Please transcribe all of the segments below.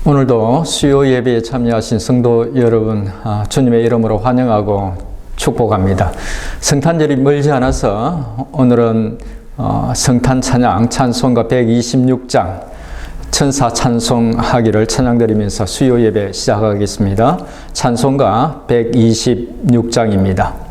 오늘도 수요 예배에 참여하신 성도 여러분, 주님의 이름으로 환영하고 축복합니다. 성탄절이 멀지 않아서 오늘은 성탄 찬양 찬송가 126장 천사 찬송하기를 찬양드리면서 수요 예배 시작하겠습니다. 찬송가 126장입니다.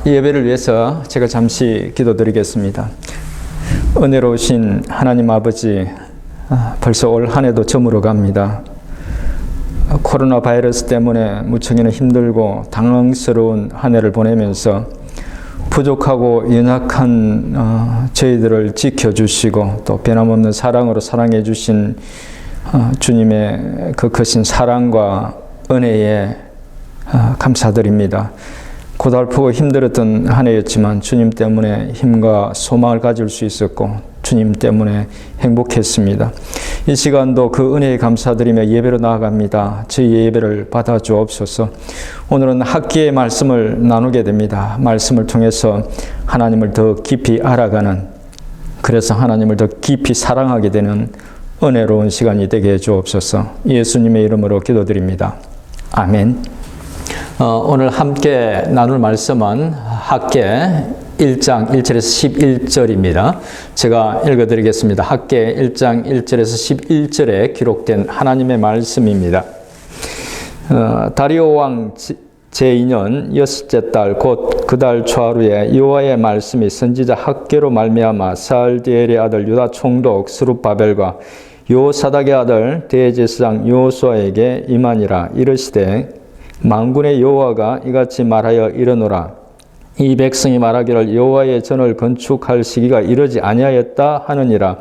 이 예배를 위해서 제가 잠시 기도드리겠습니다. 은혜로우신 하나님 아버지, 벌써 올 한 해도 저물어 갑니다. 코로나 바이러스 때문에 무척이나 힘들고 당황스러운 한 해를 보내면서 부족하고 연약한 저희들을 지켜주시고 또 변함없는 사랑으로 사랑해 주신 주님의 그 크신 사랑과 은혜에 감사드립니다. 고달프고 힘들었던 한 해였지만 주님 때문에 힘과 소망을 가질 수 있었고 주님 때문에 행복했습니다. 이 시간도 그 은혜에 감사드리며 예배로 나아갑니다. 저희 예배를 받아주옵소서. 오늘은 학기의 말씀을 나누게 됩니다. 말씀을 통해서 하나님을 더 깊이 알아가는, 그래서 하나님을 더 깊이 사랑하게 되는 은혜로운 시간이 되게 해주옵소서. 예수님의 이름으로 기도드립니다. 아멘. 오늘 함께 나눌 말씀은 학개 1장 1절에서 11절입니다. 제가 읽어드리겠습니다. 학개 1장 1절에서 11절에 기록된 하나님의 말씀입니다. 다리오 왕 제2년 여섯째 달 곧 그 달 초하루에 여호와의 말씀이 선지자 학개로 말미암아 살디엘의 아들 유다 총독 스룹바벨과 요사닥의 아들 대제사장 여호수아에게 임하니라. 이르시되 만군의 여호와가 이같이 말하여 이르노라. 이 백성이 말하기를 여호와의 전을 건축할 시기가 이르지 아니하였다 하느니라.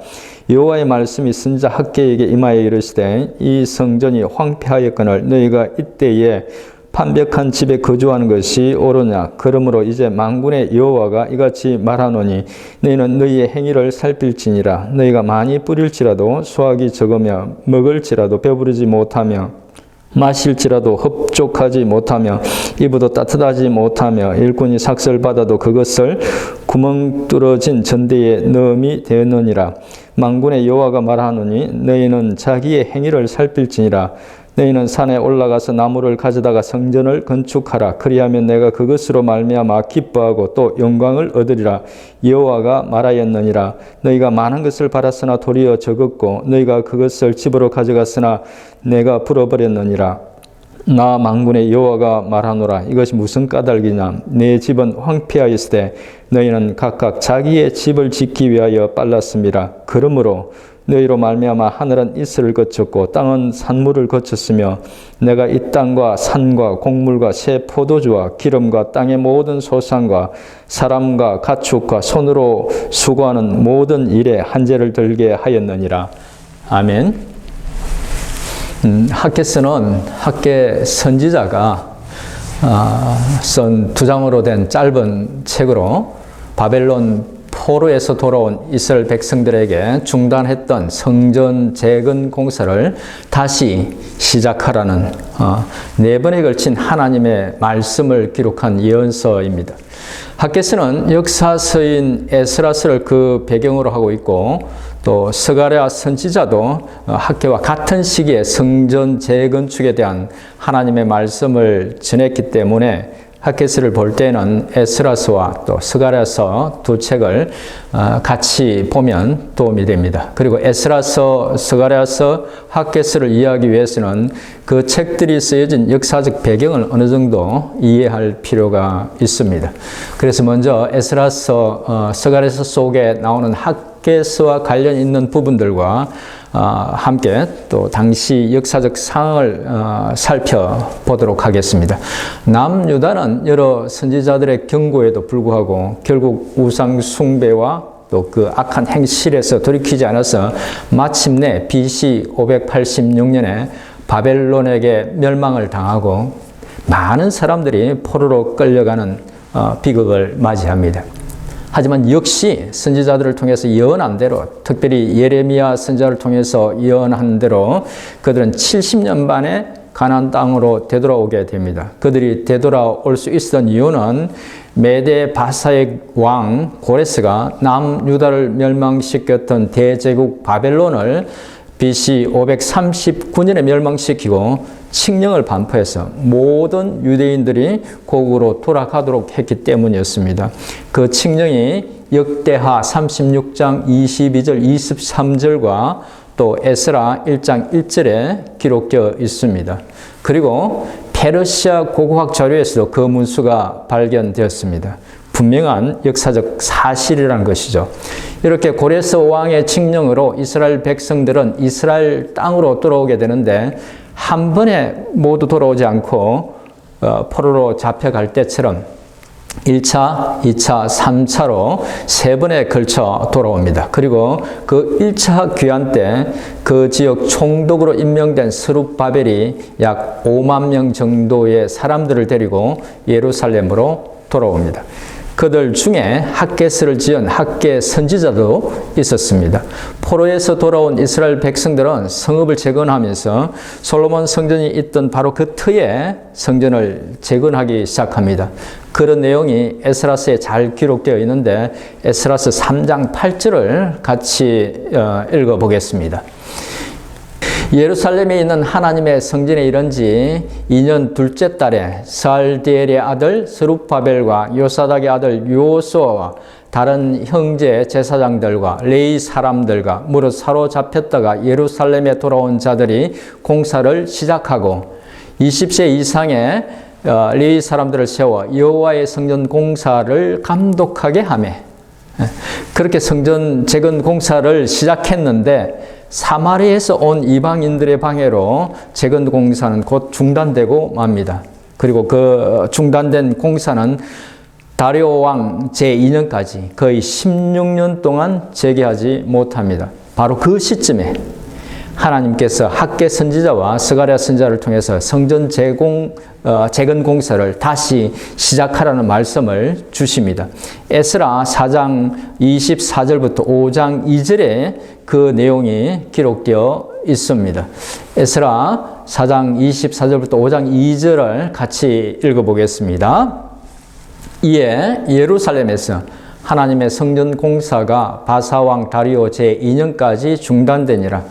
여호와의 말씀이 선지자 학개에게 임하여 이르시되 이 성전이 황폐하였거늘 너희가 이때에 판벽한 집에 거주하는 것이 옳으냐. 그러므로 이제 만군의 여호와가 이같이 말하노니 너희는 너희의 행위를 살필지니라. 너희가 많이 뿌릴지라도 수확이 적으며 먹을지라도 배부르지 못하며 마실지라도 흡족하지 못하며 이부도 따뜻하지 못하며 일꾼이 삭설받아도 그것을 구멍 뚫어진 전대에 넣음이 되었느니라. 만군의 여호와가 말하노니 너희는 자기의 행위를 살필지니라. 너희는 산에 올라가서 나무를 가져다가 성전을 건축하라. 그리하면 내가 그것으로 말미암아 기뻐하고 또 영광을 얻으리라. 여호와가 말하였느니라. 너희가 많은 것을 받았으나 도리어 적었고 너희가 그것을 집으로 가져갔으나 내가 불어버렸느니라. 나 만군의 여호와가 말하노라. 이것이 무슨 까닭이냐. 내 집은 황폐하였으되 너희는 각각 자기의 집을 짓기 위하여 빨랐습니다. 그러므로 너희로 말미암아 하늘은 이슬을 거쳤고 땅은 산물을 거쳤으며 내가 이 땅과 산과 곡물과 새 포도주와 기름과 땅의 모든 소산과 사람과 가축과 손으로 수고하는 모든 일에 한재를 들게 하였느니라. 아멘. 학개서는 학개 선지자가 쓴 2장으로 된 짧은 책으로 바벨론 포로에서 돌아온 이스라엘 백성들에게 중단했던 성전 재건 공사를 다시 시작하라는 4번에 걸친 하나님의 말씀을 기록한 예언서입니다. 학개서는 역사서인 에스라서를 그 배경으로 하고 있고 또 스가랴 선지자도 학개와 같은 시기에 성전 재건축에 대한 하나님의 말씀을 전했기 때문에 학개서를 볼 때는 에스라서와 또 스가랴서 두 책을 같이 보면 도움이 됩니다. 그리고 에스라서, 스가랴서, 학개서를 이해하기 위해서는 그 책들이 쓰여진 역사적 배경을 어느 정도 이해할 필요가 있습니다. 그래서 먼저 에스라서, 스가랴서 속에 나오는 학개서와 관련 있는 부분들과 함께 또 당시 역사적 상황을 살펴보도록 하겠습니다. 남유다는 여러 선지자들의 경고에도 불구하고 결국 우상 숭배와 또 그 악한 행실에서 돌이키지 않아서 마침내 BC 586년에 바벨론에게 멸망을 당하고 많은 사람들이 포로로 끌려가는 비극을 맞이합니다. 하지만 역시 선지자들을 통해서 예언한 대로, 특별히 예레미야 선지자를 통해서 예언한 대로 그들은 70년 만에 가나안 땅으로 되돌아오게 됩니다. 그들이 되돌아올 수 있었던 이유는 메데 바사의 왕 고레스가 남유다를 멸망시켰던 대제국 바벨론을 BC 539년에 멸망시키고 칙령을 반포해서 모든 유대인들이 고국으로 돌아가도록 했기 때문이었습니다. 그 칙령이 역대하 36장 22절 23절과 또 에스라 1장 1절에 기록되어 있습니다. 그리고 페르시아 고고학 자료에서도 그 문수가 발견되었습니다. 분명한 역사적 사실이라는 것이죠. 이렇게 고레스 왕의 칙령으로 이스라엘 백성들은 이스라엘 땅으로 돌아오게 되는데 한 번에 모두 돌아오지 않고 포로로 잡혀갈 때처럼 1차, 2차, 3차로 3번에 걸쳐 돌아옵니다. 그리고 그 1차 귀환 때 그 지역 총독으로 임명된 스룹바벨이 약 5만 명 정도의 사람들을 데리고 예루살렘으로 돌아옵니다. 그들 중에 학개서를 지은 학개 선지자도 있었습니다. 포로에서 돌아온 이스라엘 백성들은 성읍을 재건하면서 솔로몬 성전이 있던 바로 그 터에 성전을 재건하기 시작합니다. 그런 내용이 에스라서에 잘 기록되어 있는데 에스라서 3장 8절을 같이 읽어보겠습니다. 예루살렘에 있는 하나님의 성전에 이른 지 2년 둘째 달에 살디엘의 아들 스룹바벨과 요사닥의 아들 요수아와 다른 형제 제사장들과 레위 사람들과 무릇 사로잡혔다가 예루살렘에 돌아온 자들이 공사를 시작하고 20세 이상의 레위 사람들을 세워 여호와의 성전 공사를 감독하게 하며 그렇게 성전 재건 공사를 시작했는데 사마리아에서 온 이방인들의 방해로 재건 공사는 곧 중단되고 맙니다. 그리고 그 중단된 공사는 다리오 왕 제2년까지 거의 16년 동안 재개하지 못합니다. 바로 그 시점에 하나님께서 학개 선지자와 스가랴 선지자를 통해서 성전 재건 공사를 다시 시작하라는 말씀을 주십니다. 에스라 4장 24절부터 5장 2절에 그 내용이 기록되어 있습니다. 에스라 4장 24절부터 5장 2절을 같이 읽어보겠습니다. 이에 예루살렘에서 하나님의 성전 공사가 바사왕 다리오 제2년까지 중단되니라.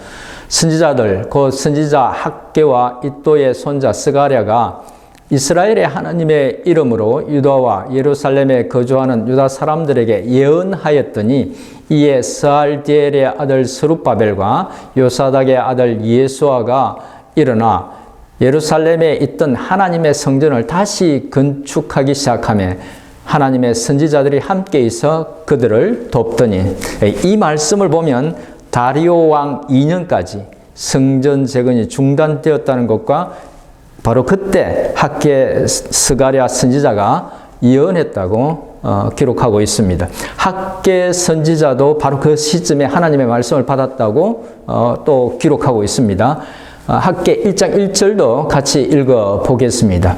선지자들 곧 선지자 학개와 이도의 손자 스가랴가 이스라엘의 하나님의 이름으로 유다와 예루살렘에 거주하는 유다 사람들에게 예언하였더니 이에 스알디엘의 아들 스룹바벨과 요사닥의 아들 예수아가 일어나 예루살렘에 있던 하나님의 성전을 다시 건축하기 시작하며 하나님의 선지자들이 함께 있어 그들을 돕더니 이 말씀을 보면 다리오 왕 2년까지 성전 재건이 중단되었다는 것과 바로 그때 학개 스가랴 선지자가 예언했다고 기록하고 있습니다. 학개 선지자도 바로 그 시점에 하나님의 말씀을 받았다고 또 기록하고 있습니다. 학개 1장 1절도 같이 읽어보겠습니다.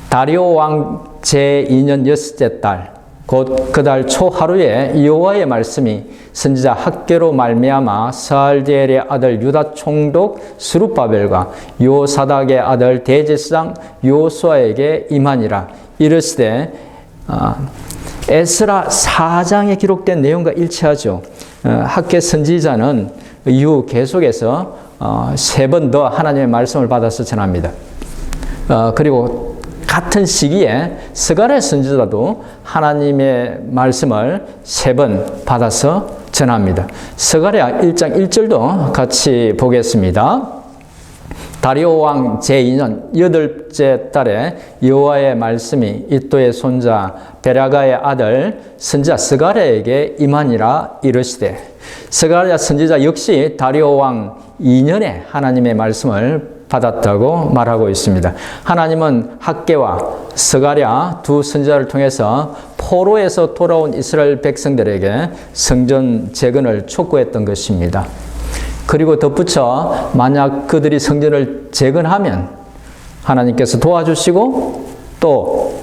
다리오 왕 제2년 여섯째 달 곧 그 달 초하루에 여호와의 말씀이 선지자 학개로 말미암아 스알디엘의 아들 유다 총독 스룹바벨과 요사닥의 아들 대제사장 요수아에게 임하니라. 이르시되 에스라 4장에 기록된 내용과 일치하죠. 학개 선지자는 이후 계속해서 3번 더 하나님의 말씀을 받아서 전합니다. 그리고 같은 시기에 스가랴 선지자도 하나님의 말씀을 3번 받아서 전합니다. 스가랴 1장 1절도 같이 보겠습니다. 다리오 왕 제2년 8째 달에 여호와의 말씀이 이도의 손자 베라가의 아들 선지자 스가랴에게 임하니라. 이르시되 스가랴 선지자 역시 다리오 왕 2년에 하나님의 말씀을 받았다고 말하고 있습니다. 하나님은 학개와 스가랴 두 선지자를 통해서 포로에서 돌아온 이스라엘 백성들에게 성전 재건을 촉구했던 것입니다. 그리고 덧붙여 만약 그들이 성전을 재건하면 하나님께서 도와주시고 또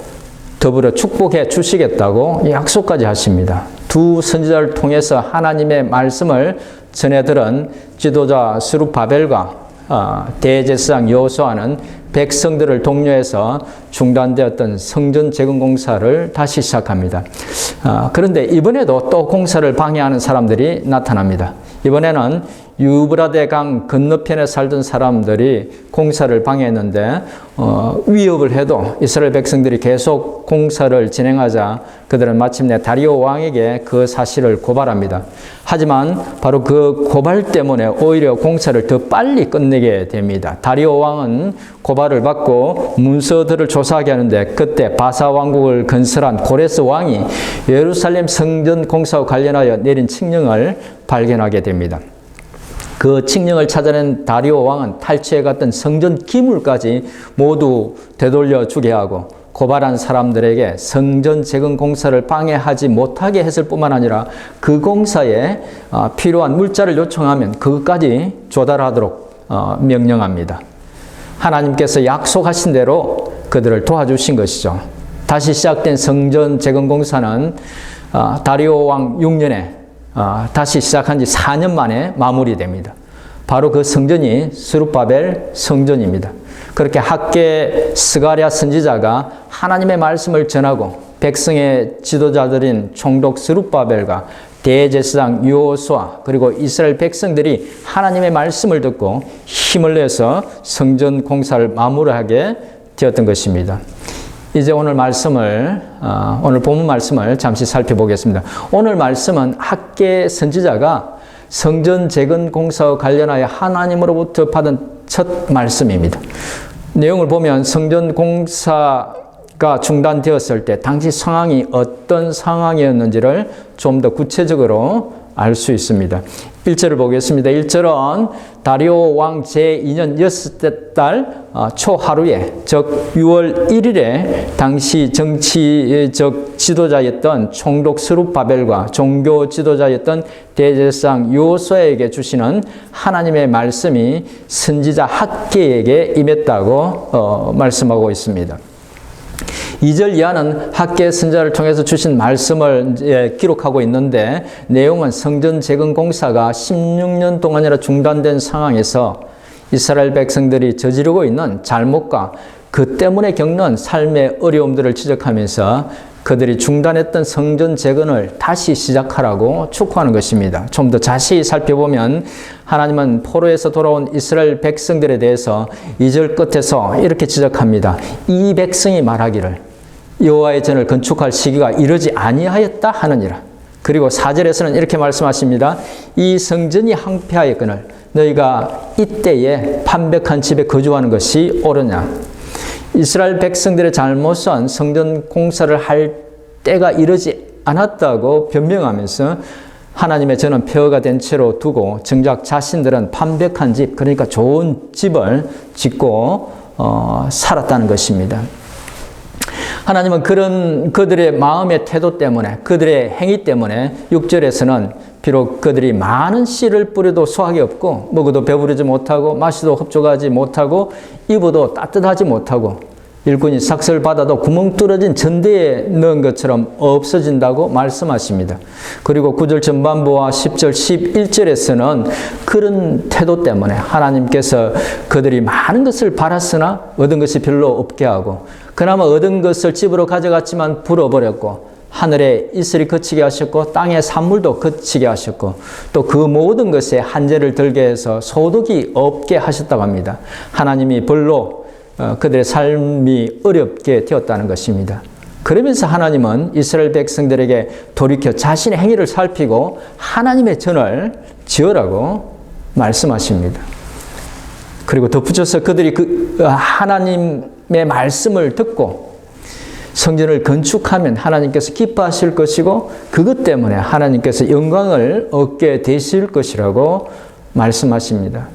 더불어 축복해 주시겠다고 약속까지 하십니다. 두 선지자를 통해서 하나님의 말씀을 전해들은 지도자 스룹바벨과 대제사장 여호수아는 백성들을 독려해서 중단되었던 성전 재건 공사를 다시 시작합니다. 그런데 이번에도 또 공사를 방해하는 사람들이 나타납니다. 이번에는 유브라데 강 건너편에 살던 사람들이 공사를 방해했는데 위협을 해도 이스라엘 백성들이 계속 공사를 진행하자 그들은 마침내 다리오 왕에게 그 사실을 고발합니다. 하지만 바로 그 고발 때문에 오히려 공사를 더 빨리 끝내게 됩니다. 다리오 왕은 고발을 받고 문서들을 조사하게 하는데 그때 바사 왕국을 건설한 고레스 왕이 예루살렘 성전 공사와 관련하여 내린 칙령을 발견하게 됩니다. 그 칙령을 찾아낸 다리오 왕은 탈취해갔던 성전 기물까지 모두 되돌려 주게 하고 고발한 사람들에게 성전 재건 공사를 방해하지 못하게 했을 뿐만 아니라 그 공사에 필요한 물자를 요청하면 그것까지 조달하도록 명령합니다. 하나님께서 약속하신 대로 그들을 도와주신 것이죠. 다시 시작된 성전 재건 공사는 다리오 왕 6년에 다시 시작한 지 4년 만에 마무리됩니다. 바로 그 성전이 스룹바벨 성전입니다. 그렇게 학개 스가랴 선지자가 하나님의 말씀을 전하고 백성의 지도자들인 총독 스룹바벨과 대제사장 여호수아 그리고 이스라엘 백성들이 하나님의 말씀을 듣고 힘을 내서 성전 공사를 마무리하게 되었던 것입니다. 이제 오늘 본문 말씀을 잠시 살펴보겠습니다. 오늘 말씀은 학개 선지자가 성전 재건 공사와 관련하여 하나님으로부터 받은 첫 말씀입니다. 내용을 보면 성전 공사가 중단되었을 때 당시 상황이 어떤 상황이었는지를 좀 더 구체적으로 알 수 있습니다. 1절을 보겠습니다. 1절은 다리오 왕 제2년 여섯째 달 초하루에, 즉 6월 1일에 당시 정치적 지도자였던 총독 스룹바벨과 종교 지도자였던 대제사장 요수아에게 주시는 하나님의 말씀이 선지자 학개에게 임했다고 말씀하고 있습니다. 2절 이하는 학개 선지자를 통해서 주신 말씀을 기록하고 있는데, 내용은 성전 재건 공사가 16년 동안이나 중단된 상황에서 이스라엘 백성들이 저지르고 있는 잘못과 그 때문에 겪는 삶의 어려움들을 지적하면서 그들이 중단했던 성전 재건을 다시 시작하라고 촉구하는 것입니다. 좀 더 자세히 살펴보면 하나님은 포로에서 돌아온 이스라엘 백성들에 대해서 2절 끝에서 이렇게 지적합니다. 이 백성이 말하기를 여호와의 전을 건축할 시기가 이르지 아니하였다 하느니라. 그리고 4절에서는 이렇게 말씀하십니다. 이 성전이 황폐하였거늘 너희가 이때에 판벽한 집에 거주하는 것이 옳으냐. 이스라엘 백성들의 잘못은 성전 공사를 할 때가 이르지 않았다고 변명하면서 하나님의 전은 폐허가 된 채로 두고 정작 자신들은 판벽한 집, 그러니까 좋은 집을 짓고 살았다는 것입니다. 하나님은 그런 그들의 마음의 태도 때문에, 그들의 행위 때문에 6절에서는 비록 그들이 많은 씨를 뿌려도 수확이 없고 먹어도 배부르지 못하고 마시도 흡족하지 못하고 입어도 따뜻하지 못하고 일꾼이 삭슬 받아도 구멍 뚫어진 전대에 넣은 것처럼 없어진다고 말씀하십니다. 그리고 9절 전반부와 10절 11절에서는 그런 태도 때문에 하나님께서 그들이 많은 것을 바랐으나 얻은 것이 별로 없게 하고, 그나마 얻은 것을 집으로 가져갔지만 불어버렸고, 하늘에 이슬이 그치게 하셨고 땅의 산물도 그치게 하셨고, 또 그 모든 것에 한재를 들게 해서 소득이 없게 하셨다고 합니다. 하나님이 벌로 그들의 삶이 어렵게 되었다는 것입니다. 그러면서 하나님은 이스라엘 백성들에게 돌이켜 자신의 행위를 살피고 하나님의 전을 지으라고 말씀하십니다. 그리고 덧붙여서 그들이 하나님의 말씀을 듣고 성전을 건축하면 하나님께서 기뻐하실 것이고 그것 때문에 하나님께서 영광을 얻게 되실 것이라고 말씀하십니다.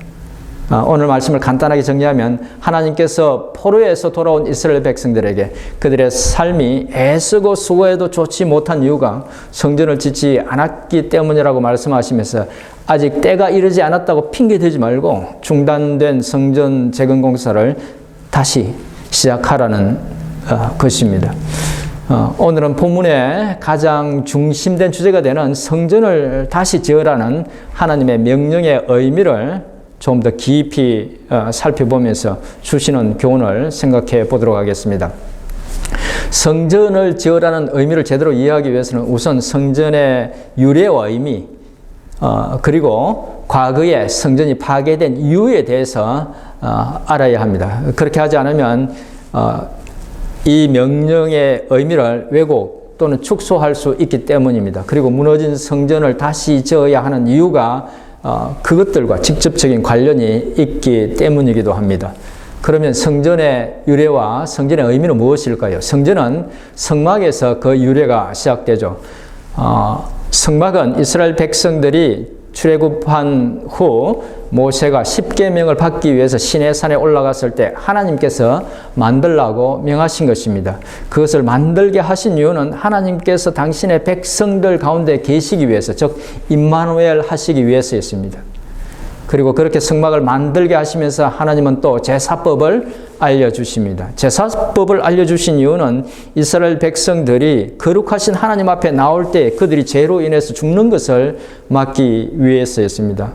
오늘 말씀을 간단하게 정리하면 하나님께서 포로에서 돌아온 이스라엘 백성들에게 그들의 삶이 애쓰고 수고해도 좋지 못한 이유가 성전을 짓지 않았기 때문이라고 말씀하시면서 아직 때가 이르지 않았다고 핑계대지 말고 중단된 성전 재건 공사를 다시 시작하라는 것입니다. 오늘은 본문의 가장 중심된 주제가 되는 성전을 다시 지으라는 하나님의 명령의 의미를 좀 더 깊이 살펴보면서 주시는 교훈을 생각해 보도록 하겠습니다. 성전을 지으라는 의미를 제대로 이해하기 위해서는 우선 성전의 유래와 의미, 그리고 과거에 성전이 파괴된 이유에 대해서 알아야 합니다. 그렇게 하지 않으면 이 명령의 의미를 왜곡 또는 축소할 수 있기 때문입니다. 그리고 무너진 성전을 다시 지어야 하는 이유가 그것들과 직접적인 관련이 있기 때문이기도 합니다. 그러면 성전의 유래와 성전의 의미는 무엇일까요? 성전은 성막에서 그 유래가 시작되죠. 성막은 이스라엘 백성들이 출애굽한 후 모세가 십계명을 받기 위해서 시내산에 올라갔을 때 하나님께서 만들라고 명하신 것입니다. 그것을 만들게 하신 이유는 하나님께서 당신의 백성들 가운데 계시기 위해서, 즉 임마누엘 하시기 위해서였습니다. 그리고 그렇게 성막을 만들게 하시면서 하나님은 또 제사법을 알려주십니다. 제사법을 알려주신 이유는 이스라엘 백성들이 거룩하신 하나님 앞에 나올 때 그들이 죄로 인해서 죽는 것을 막기 위해서였습니다.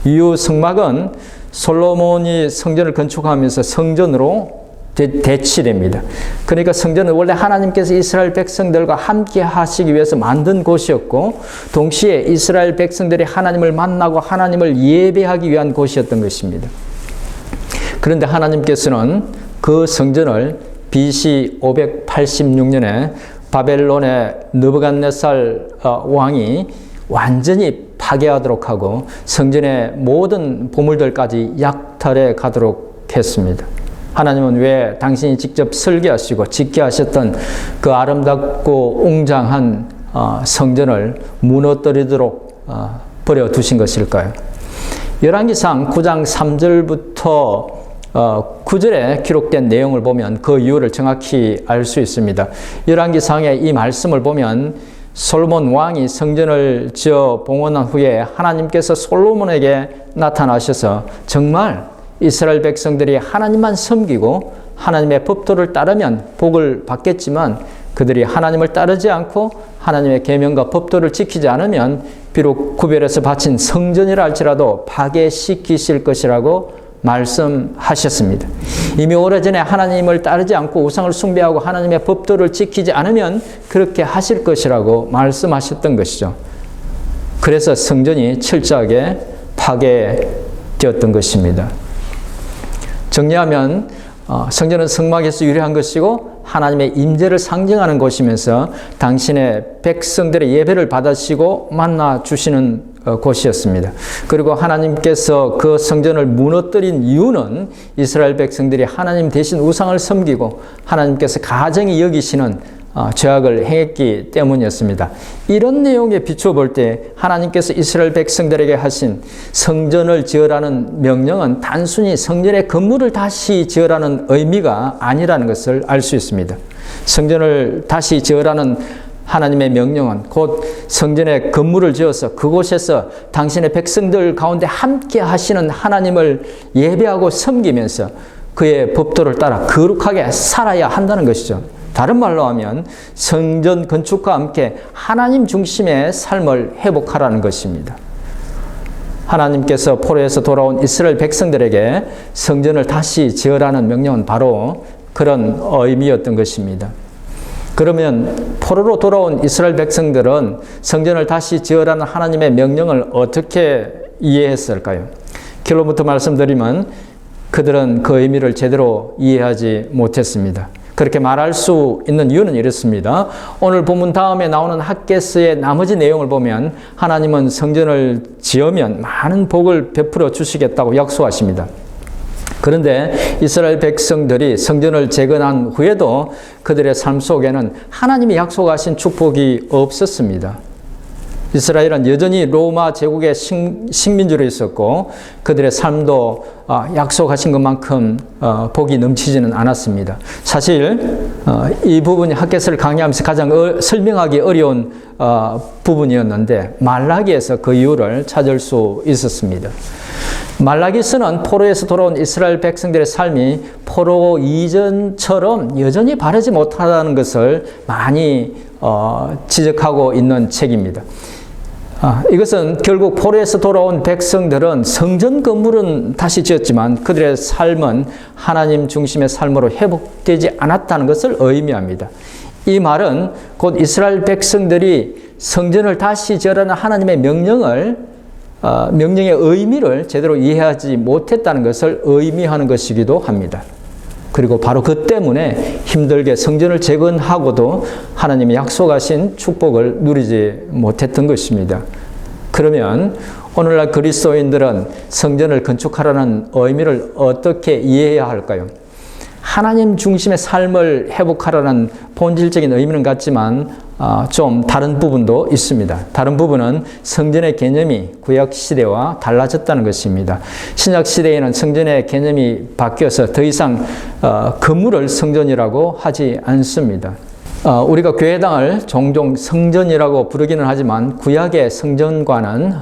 이후 성막은 솔로몬이 성전을 건축하면서 성전으로 대치됩니다. 그러니까 성전은 원래 하나님께서 이스라엘 백성들과 함께 하시기 위해서 만든 곳이었고 동시에 이스라엘 백성들이 하나님을 만나고 하나님을 예배하기 위한 곳이었던 것입니다. 그런데 하나님께서는 그 성전을 BC 586년에 바벨론의 느부갓네살 왕이 완전히 파괴하도록 하고 성전의 모든 보물들까지 약탈해 가도록 했습니다. 하나님은 왜 당신이 직접 설계하시고 짓게 하셨던 그 아름답고 웅장한 성전을 무너뜨리도록 버려두신 것일까요? 열왕기상 9장 3절부터 9절에 기록된 내용을 보면 그 이유를 정확히 알 수 있습니다. 열왕기상의 이 말씀을 보면 솔로몬 왕이 성전을 지어 봉헌한 후에 하나님께서 솔로몬에게 나타나셔서 정말 이스라엘 백성들이 하나님만 섬기고 하나님의 법도를 따르면 복을 받겠지만 그들이 하나님을 따르지 않고 하나님의 계명과 법도를 지키지 않으면 비록 구별해서 바친 성전이라 할지라도 파괴시키실 것이라고 말씀하셨습니다. 이미 오래전에 하나님을 따르지 않고 우상을 숭배하고 하나님의 법도를 지키지 않으면 그렇게 하실 것이라고 말씀하셨던 것이죠. 그래서 성전이 철저하게 파괴되었던 것입니다. 정리하면 성전은 성막에서 유래한 것이고 하나님의 임재를 상징하는 곳이면서 당신의 백성들의 예배를 받으시고 만나 주시는 곳이었습니다. 그리고 하나님께서 그 성전을 무너뜨린 이유는 이스라엘 백성들이 하나님 대신 우상을 섬기고 하나님께서 가증히 여기시는 죄악을 행했기 때문이었습니다. 이런 내용에 비추어 볼 때 하나님께서 이스라엘 백성들에게 하신 성전을 지으라는 명령은 단순히 성전의 건물을 다시 지으라는 의미가 아니라는 것을 알 수 있습니다. 성전을 다시 지으라는 하나님의 명령은 곧 성전의 건물을 지어서 그곳에서 당신의 백성들 가운데 함께 하시는 하나님을 예배하고 섬기면서 그의 법도를 따라 거룩하게 살아야 한다는 것이죠. 다른 말로 하면 성전 건축과 함께 하나님 중심의 삶을 회복하라는 것입니다. 하나님께서 포로에서 돌아온 이스라엘 백성들에게 성전을 다시 지으라는 명령은 바로 그런 의미였던 것입니다. 그러면 포로로 돌아온 이스라엘 백성들은 성전을 다시 지으라는 하나님의 명령을 어떻게 이해했을까요? 결론부터 말씀드리면 그들은 그 의미를 제대로 이해하지 못했습니다. 그렇게 말할 수 있는 이유는 이렇습니다. 오늘 본문 다음에 나오는 학개서의 나머지 내용을 보면 하나님은 성전을 지으면 많은 복을 베풀어 주시겠다고 약속하십니다. 그런데 이스라엘 백성들이 성전을 재건한 후에도 그들의 삶 속에는 하나님이 약속하신 축복이 없었습니다. 이스라엘은 여전히 로마 제국의 식민지로 있었고 그들의 삶도 약속하신 것만큼 복이 넘치지는 않았습니다. 사실 이 부분이 학개서를 강의하면서 가장 설명하기 어려운 부분이었는데 말라기에서 그 이유를 찾을 수 있었습니다. 말라기서는 포로에서 돌아온 이스라엘 백성들의 삶이 포로 이전처럼 여전히 바르지 못하다는 것을 많이 지적하고 있는 책입니다. 이것은 결국 포로에서 돌아온 백성들은 성전 건물은 다시 지었지만 그들의 삶은 하나님 중심의 삶으로 회복되지 않았다는 것을 의미합니다. 이 말은 곧 이스라엘 백성들이 성전을 다시 지으라는 하나님의 명령의 의미를 제대로 이해하지 못했다는 것을 의미하는 것이기도 합니다. 그리고 바로 그 때문에 힘들게 성전을 재건하고도 하나님이 약속하신 축복을 누리지 못했던 것입니다. 그러면 오늘날 그리스도인들은 성전을 건축하라는 의미를 어떻게 이해해야 할까요? 하나님 중심의 삶을 회복하라는 본질적인 의미는 같지만 좀 다른 부분도 있습니다. 다른 부분은 성전의 개념이 구약시대와 달라졌다는 것입니다. 신약시대에는 성전의 개념이 바뀌어서 더 이상 건물을 성전이라고 하지 않습니다. 우리가 교회당을 종종 성전이라고 부르기는 하지만 구약의 성전과는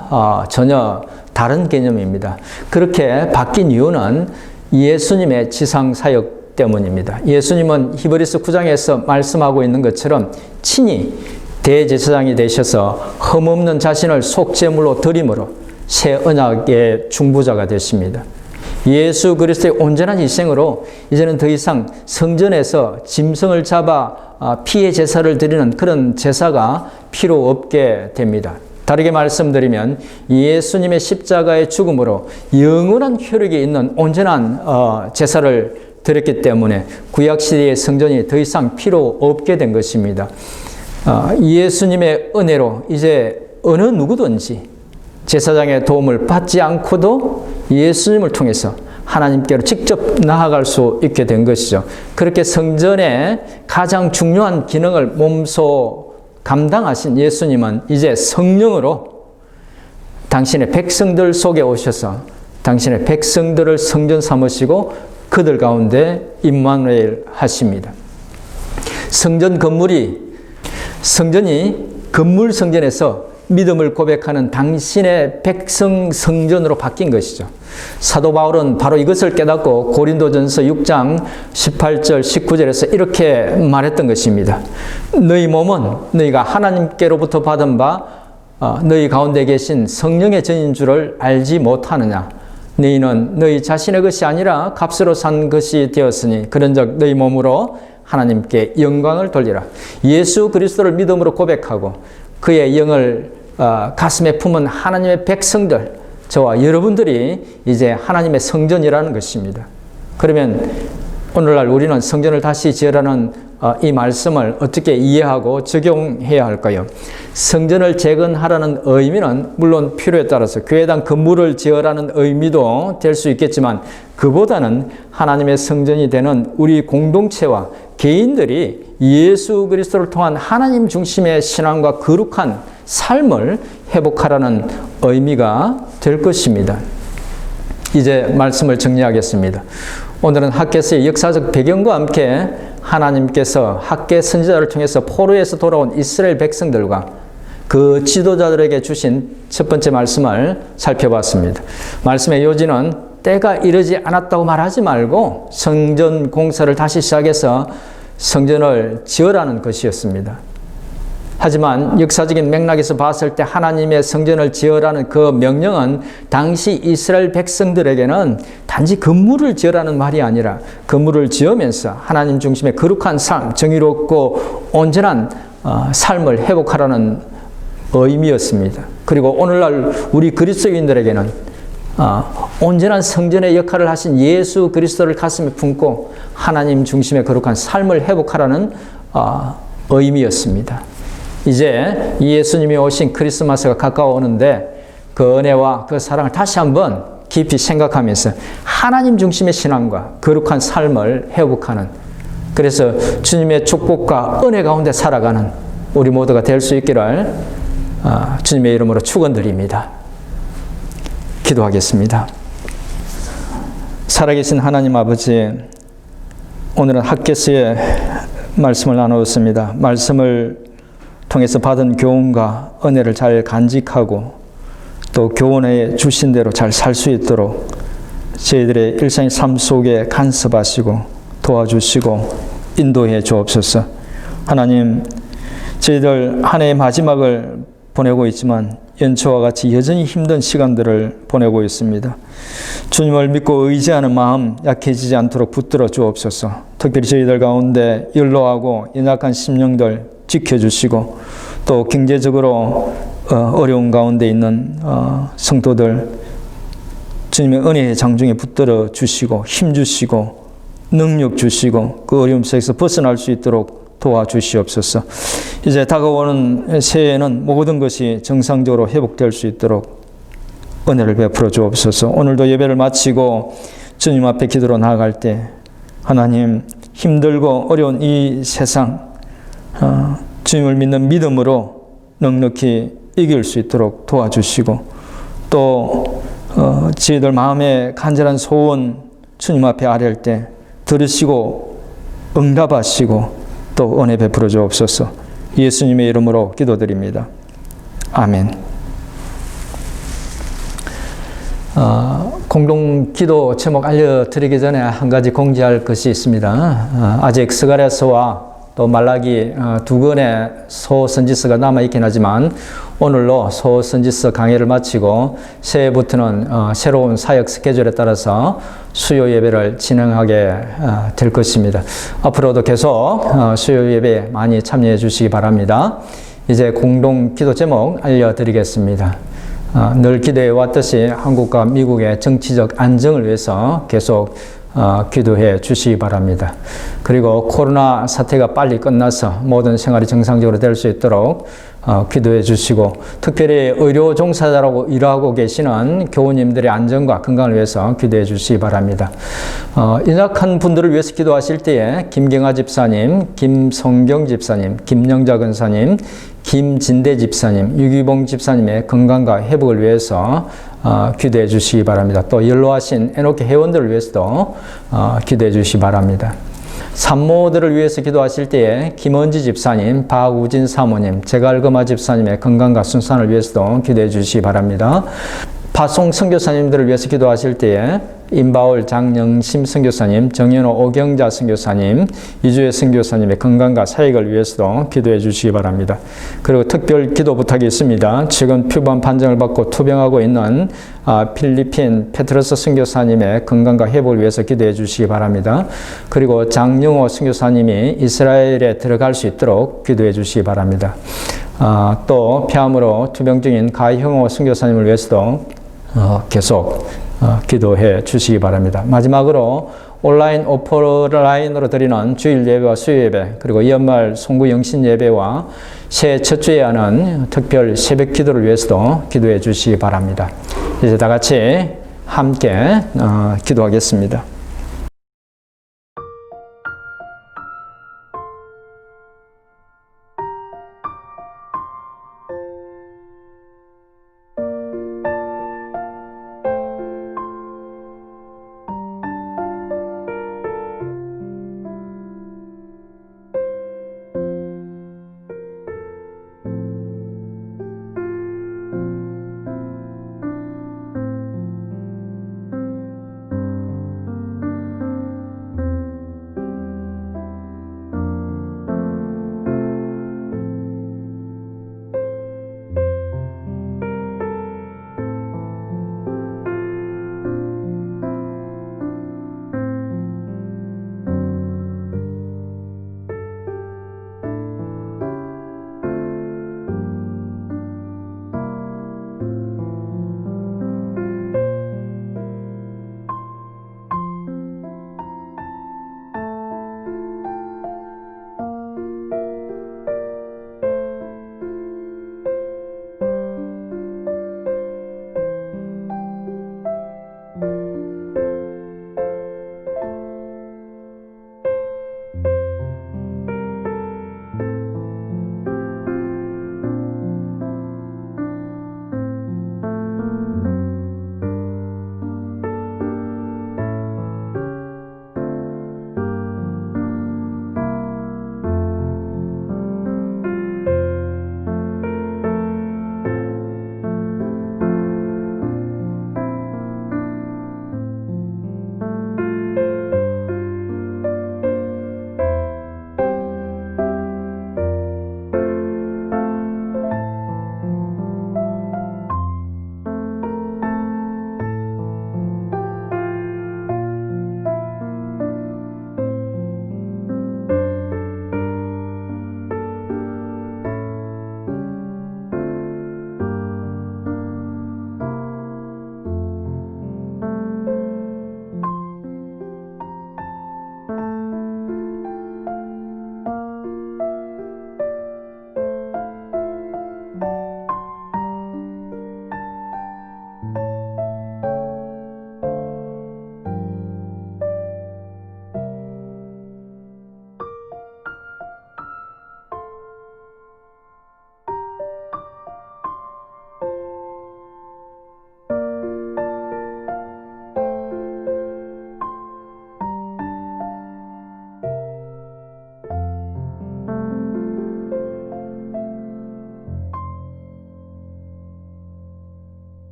전혀 다른 개념입니다. 그렇게 바뀐 이유는 예수님의 지상사역 때문입니다. 예수님은 히브리서 9장에서 말씀하고 있는 것처럼 친히 대제사장이 되셔서 흠없는 자신을 속죄물로 드림으로 새 언약의 중보자가 되십니다. 예수 그리스도의 온전한 희생으로 이제는 더 이상 성전에서 짐승을 잡아 피의 제사를 드리는 그런 제사가 필요 없게 됩니다. 다르게 말씀드리면 예수님의 십자가의 죽음으로 영원한 효력이 있는 온전한 제사를 드렸기 때문에 구약시대의 성전이 더 이상 필요 없게 된 것입니다. 예수님의 은혜로 이제 어느 누구든지 제사장의 도움을 받지 않고도 예수님을 통해서 하나님께로 직접 나아갈 수 있게 된 것이죠. 그렇게 성전의 가장 중요한 기능을 몸소 감당하신 예수님은 이제 성령으로 당신의 백성들 속에 오셔서 당신의 백성들을 성전 삼으시고 그들 가운데 임마누엘 하십니다. 성전이 건물 성전에서 믿음을 고백하는 당신의 백성 성전으로 바뀐 것이죠. 사도 바울은 바로 이것을 깨닫고 고린도전서 6장 18절 19절에서 이렇게 말했던 것입니다. 너희 몸은 너희가 하나님께로부터 받은 바 너희 가운데 계신 성령의 전인 줄을 알지 못하느냐. 너희는 너희 자신의 것이 아니라 값으로 산 것이 되었으니 그런즉 너희 몸으로 하나님께 영광을 돌리라. 예수 그리스도를 믿음으로 고백하고 그의 영을 가슴에 품은 하나님의 백성들, 저와 여러분들이 이제 하나님의 성전이라는 것입니다. 그러면 오늘날 우리는 성전을 다시 지으라는 이 말씀을 어떻게 이해하고 적용해야 할까요? 성전을 재건하라는 의미는 물론 필요에 따라서 교회당 건물을 지으라는 의미도 될 수 있겠지만 그보다는 하나님의 성전이 되는 우리 공동체와 개인들이 예수 그리스도를 통한 하나님 중심의 신앙과 거룩한 삶을 회복하라는 의미가 될 것입니다. 이제 말씀을 정리하겠습니다. 오늘은 핫겟의 역사적 배경과 함께 하나님께서 핫겟 선지자를 통해서 포로에서 돌아온 이스라엘 백성들과 그 지도자들에게 주신 첫 번째 말씀을 살펴봤습니다. 말씀의 요지는 때가 이르지 않았다고 말하지 말고 성전 공사를 다시 시작해서 성전을 지으라는 것이었습니다. 하지만 역사적인 맥락에서 봤을 때 하나님의 성전을 지으라는 그 명령은 당시 이스라엘 백성들에게는 단지 건물을 지으라는 말이 아니라 건물을 지으면서 하나님 중심의 거룩한 삶, 정의롭고 온전한 삶을 회복하라는 의미였습니다. 그리고 오늘날 우리 그리스도인들에게는 온전한 성전의 역할을 하신 예수 그리스도를 가슴에 품고 하나님 중심의 거룩한 삶을 회복하라는 의미였습니다. 이제 예수님이 오신 크리스마스가 가까워오는데 그 은혜와 그 사랑을 다시 한번 깊이 생각하면서 하나님 중심의 신앙과 거룩한 삶을 회복하는, 그래서 주님의 축복과 은혜 가운데 살아가는 우리 모두가 될 수 있기를 주님의 이름으로 축원드립니다. 기도하겠습니다. 살아계신 하나님 아버지, 오늘은 핫겟의 말씀을 나누었습니다. 말씀을 통해서 받은 교훈과 은혜를 잘 간직하고 또 교훈에 주신 대로 잘 살 수 있도록 저희들의 일상의 삶 속에 간섭하시고 도와주시고 인도해 주옵소서. 하나님, 저희들 한 해의 마지막을 보내고 있지만 연초와 같이 여전히 힘든 시간들을 보내고 있습니다. 주님을 믿고 의지하는 마음 약해지지 않도록 붙들어 주옵소서. 특별히 저희들 가운데 연로하고 연약한 심령들 지켜주시고 또 경제적으로 어려운 가운데 있는 성도들 주님의 은혜의 장중에 붙들어 주시고 힘 주시고 능력 주시고 그 어려움 속에서 벗어날 수 있도록 도와주시옵소서. 이제 다가오는 새해에는 모든 것이 정상적으로 회복될 수 있도록 은혜를 베풀어 주옵소서. 오늘도 예배를 마치고 주님 앞에 기도로 나아갈 때 하나님, 힘들고 어려운 이 세상 주님을 믿는 믿음으로 넉넉히 이길 수 있도록 도와주시고 또 저희들 마음에 간절한 소원 주님 앞에 아뢰할 때 들으시고 응답하시고 또 은혜 베풀어 주옵소서. 예수님의 이름으로 기도드립니다. 아멘. 공동 기도 제목 알려드리기 전에 한 가지 공지할 것이 있습니다. 아직 스가랴서와 또 말라기 두 권의 소선지서가 남아있긴 하지만 오늘로 소선지서 강의를 마치고 새해부터는 새로운 사역 스케줄에 따라서 수요 예배를 진행하게 될 것입니다. 앞으로도 계속 수요 예배에 많이 참여해 주시기 바랍니다. 이제 공동 기도 제목 알려드리겠습니다. 늘 기도해 왔듯이 한국과 미국의 정치적 안정을 위해서 계속 기도해 주시기 바랍니다. 그리고 코로나 사태가 빨리 끝나서 모든 생활이 정상적으로 될 수 있도록 기도해 주시고, 특별히 의료 종사자라고 일하고 계시는 교우님들의 안전과 건강을 위해서 기도해 주시기 바랍니다. 연약한 분들을 위해서 기도하실 때에 김경아 집사님, 김성경 집사님, 김영자 권사님, 김진대 집사님, 유기봉 집사님의 건강과 회복을 위해서 기도해 주시기 바랍니다. 또 연로하신 에녹회 회원들을 위해서도 기도해 주시기 바랍니다. 산모들을 위해서 기도하실 때에 김은지 집사님, 박우진 사모님, 제갈금아 집사님의 건강과 순산을 위해서도 기도해 주시기 바랍니다. 파송 선교사님들을 위해서 기도하실 때에 임바울 장영심 선교사님, 정현호 오경자 선교사님, 이주혜 선교사님의 건강과 사역을 위해서도 기도해 주시기 바랍니다. 그리고 특별 기도 부탁이 있습니다. 지금 표본 판정을 받고 투병하고 있는 필리핀 페트러스 선교사님의 건강과 회복을 위해서 기도해 주시기 바랍니다. 그리고 장영호 선교사님이 이스라엘에 들어갈 수 있도록 기도해 주시기 바랍니다. 또 폐암으로 투병 중인 가형호 선교사님을 위해서도 계속 기도해 주시기 바랍니다. 마지막으로 온라인, 오프라인으로 드리는 주일 예배와 수요 예배, 그리고 연말 송구 영신 예배와 새해 첫 주에 하는 특별 새벽 기도를 위해서도 기도해 주시기 바랍니다. 이제 다 같이 함께 기도하겠습니다.